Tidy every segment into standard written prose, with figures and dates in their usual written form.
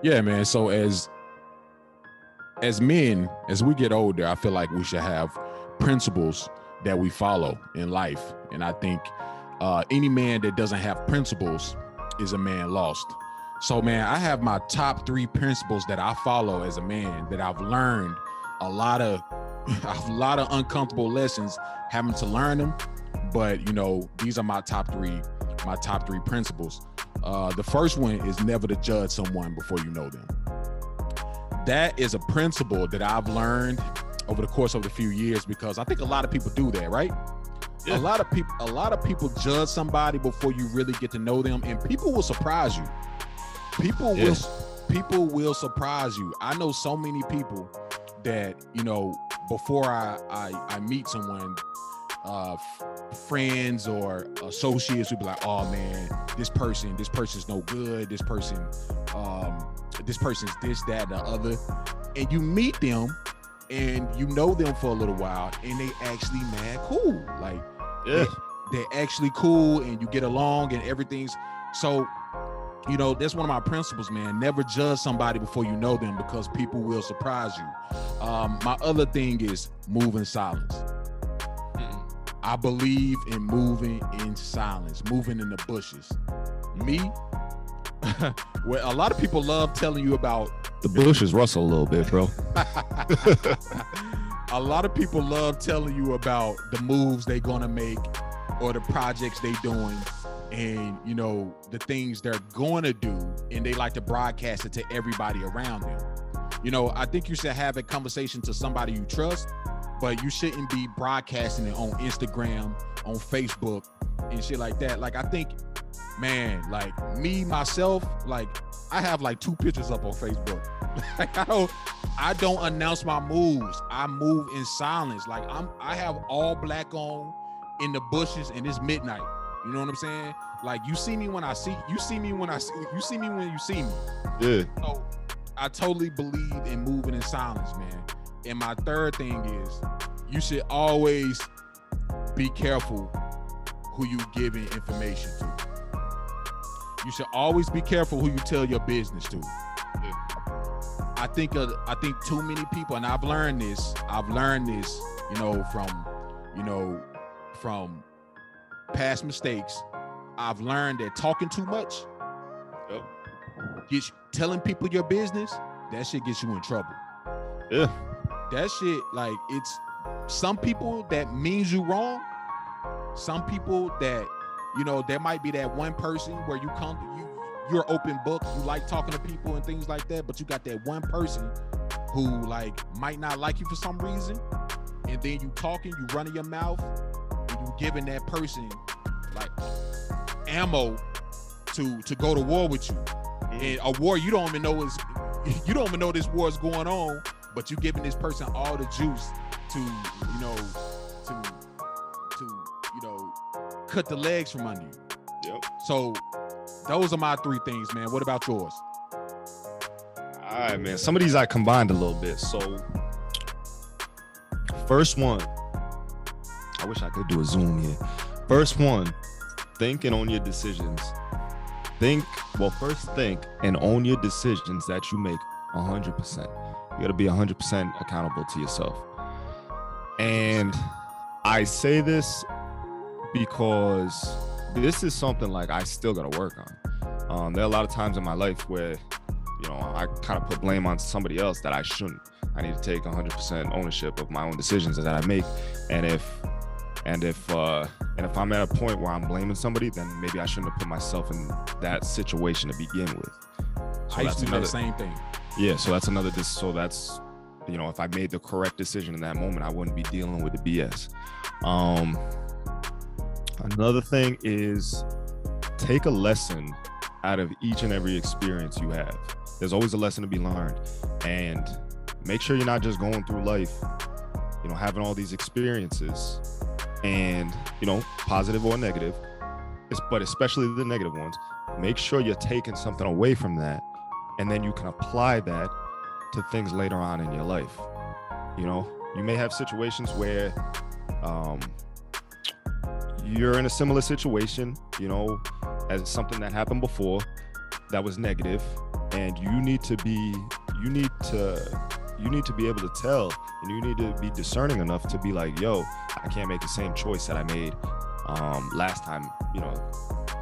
Yeah, man. So as men, as we get older, I feel like we should have principles that we follow in life. And I think any man that doesn't have principles is a man lost. So, man, I have my top three principles that I follow as a man that I've learned a lot of a lot of uncomfortable lessons having to learn them. But these are my top three principles. The first one is never to judge someone before you know them. That is a principle that I've learned over the course of the few years, because I think a lot of people do that, right? Yeah. A lot of people judge somebody before you really get to know them, and people will surprise you. People will surprise you. I know so many people that, before I meet someone, friends or associates would be like, oh man, this person's no good. This person's this, that, and the other. And you meet them and you know them for a little while and they actually mad cool. Like, yeah, they're actually cool and you get along and everything's so. That's one of my principles, man. Never judge somebody before you know them, because people will surprise you. My other thing is move in silence. I believe in moving in silence, moving in the bushes. Me, well, a lot of people love telling you about the bushes rustle a little bit, bro. A lot of people love telling you about the moves they're gonna make or the projects they doing. And the things they're going to do, and they like to broadcast it to everybody around them. I think you should have a conversation to somebody you trust, but you shouldn't be broadcasting it on Instagram, on Facebook, and shit like that. Like, I think, man, like me myself, like I have like 2 pictures up on Facebook. Like, I don't announce my moves. I move in silence. Like, I have all black on in the bushes, and it's midnight. You know what I'm saying? Like, you see me when you see me when you see me. Yeah. So I totally believe in moving in silence, man. And my third thing is, you should always be careful who you giving information to. You should always be careful who you tell your business to. Yeah. I think too many people, and I've learned this, from past mistakes. I've learned that talking too much, telling people your business, that shit gets you in trouble. Yeah. That shit, like, it's some people that means you wrong. Some people that, there might be that one person where you're open book, you like talking to people and things like that, but you got that one person who like might not like you for some reason, and then you talking, you running your mouth, and you giving that person like ammo to go to war with you. And a war you don't even know this war is going on, but you giving this person all the juice to cut the legs from under you. Yep. So those are my 3 things, man. What about yours? All right, man. Some of these I combined a little bit. So first one, I wish I could do a zoom here. First one, think and own your decisions. First think and own your decisions that you make 100%. You got to be 100% accountable to yourself. And I say this because this is something like I still got to work on. There are a lot of times in my life where, I kind of put blame on somebody else that I shouldn't. I need to take 100% ownership of my own decisions that I make. And if I'm at a point where I'm blaming somebody, then maybe I shouldn't have put myself in that situation to begin with. So I used to do the same thing. Yeah, so that's another. So that's, if I made the correct decision in that moment, I wouldn't be dealing with the BS. Another thing is take a lesson out of each and every experience you have. There's always a lesson to be learned, and make sure you're not just going through life, having all these experiences and, positive or negative, but especially the negative ones. Make sure you're taking something away from that, and then you can apply that to things later on in your life. You may have situations where you're in a similar situation, as something that happened before that was negative, and you need to be able to tell, and you need to be discerning enough to be like, yo, I can't make the same choice that I made last time, you know,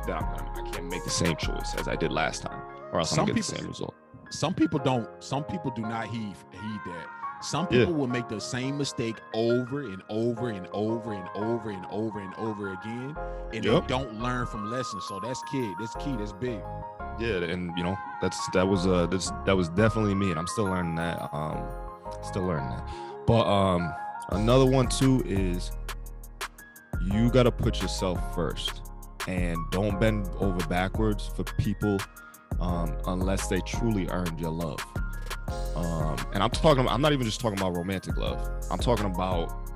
I can't make the same choice as I did last time, or else I'm gonna get the same result. Some people do not heed that. Some people will make the same mistake over and over and over and over and over and over again, and they don't learn from lessons. So that's key. That's big. Yeah, and you know, that was definitely me, and I'm still learning that. But another one too is you got to put yourself first, and don't bend over backwards for people unless they truly earned your love. And I'm not even just talking about romantic love. I'm talking about,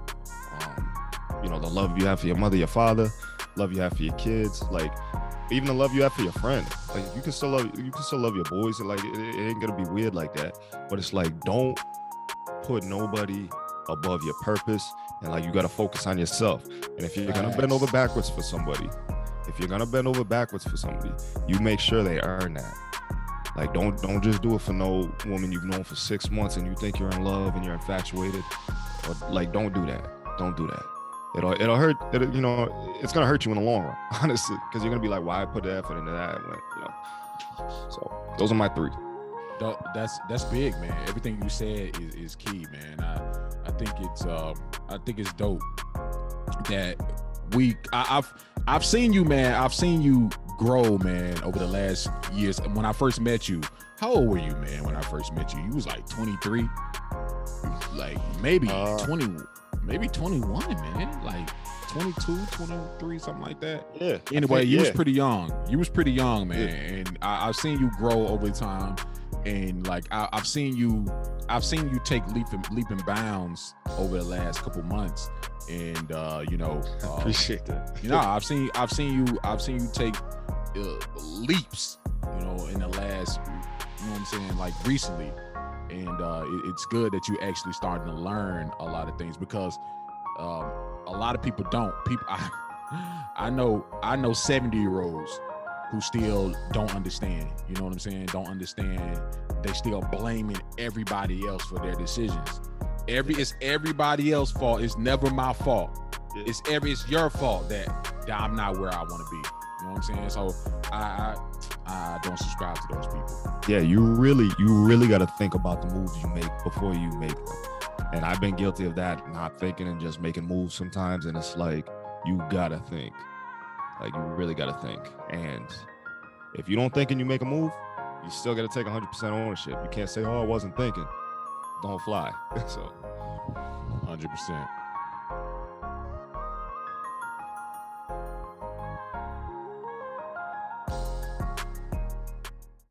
you know, the love you have for your mother, your father, love you have for your kids, like even the love you have for your friend. Like you can still love your boys, and like it ain't gonna be weird like that. But it's like, don't put nobody above your purpose, and like you gotta focus on yourself. And if you're gonna bend over backwards for somebody, you make sure they earn that. Like don't just do it for no woman you've known for 6 months and you think you're in love and you're infatuated. Or like, don't do that. It'll hurt. You know, it's gonna hurt you in the long run, honestly, because you're gonna be like, why I put the effort into that? When, you know. So those are my 3. That's big, man. Everything you said is key, man. I think it's dope that I've seen you, man. I've seen you grow, man, over the last years. And when I first met you, how old were you, man? When I first met you, you was like 23, like maybe 20, maybe 21, man, like 22, 23, something like that. Yeah. Anyway, you was pretty young. You was pretty young, man. Yeah. And I've seen you grow over time. And like I've seen you take leap and bounds over the last couple months, and you know, appreciate that. You know, I've seen you take leaps, you know, in the last, you know what I'm saying, like recently, and it's good that you actually starting to learn a lot of things, because a lot of people don't. I know 70-year-olds who still don't understand, you know what I'm saying? Don't understand. They still blaming everybody else for their decisions. It's everybody else's fault. It's never my fault. Yeah. It's your fault that I'm not where I want to be. You know what I'm saying? So I don't subscribe to those people. Yeah, you really got to think about the moves you make before you make them. And I've been guilty of that, not thinking and just making moves sometimes. And it's like, you gotta think. Like, you really got to think. And if you don't think and you make a move, you still got to take 100% ownership. You can't say, oh, I wasn't thinking. Don't fly. So 100%.